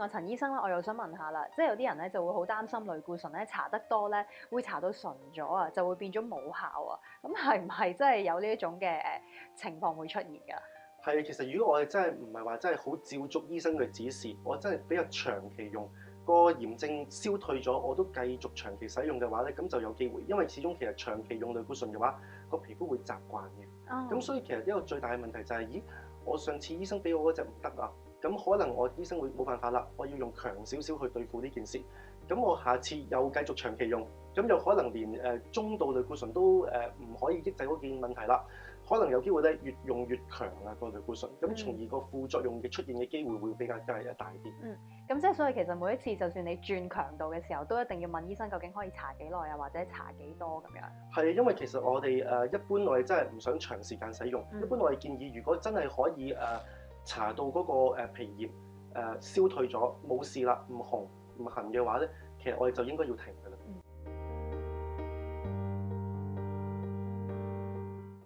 外陳醫生咧，我又想問下啦，即係有啲人咧就會好擔心類固醇咧搽得多咧，會搽到純咗啊，就會變咗冇效啊。咁係唔係真係有呢一種嘅情況會出現㗎？係，其實如果我哋真係唔係話真係好照足醫生嘅指示，我真係比較長期用個炎症消退咗，我都繼續長期使用嘅話咧，咁就有機會。因為始終其實長期用類固醇嘅話，個皮膚會習慣嘅。咁所以其實一個最大嘅問題就係，咦，我上次醫生俾我嗰隻唔得啊，咁可能我醫生會冇辦法啦，我要用強少少去對付呢件事。咁我下次又繼續長期用，咁有可能連中度類固醇都唔可以抑制嗰件問題啦。可能有機會咧越用越強啊個類固醇，咁從而個副作用嘅出現嘅機會會比較大啲。咁即係所以其實每一次就算你轉強度嘅時候，都一定要問醫生究竟可以搽幾耐啊，或者搽幾多咁樣。係，因為其實我哋一般我哋真係唔想長時間使用，一般我哋建議如果真係可以搽到嗰個皮炎消退咗冇事啦，唔紅唔痕嘅話咧，其實我哋就應該要停㗎啦。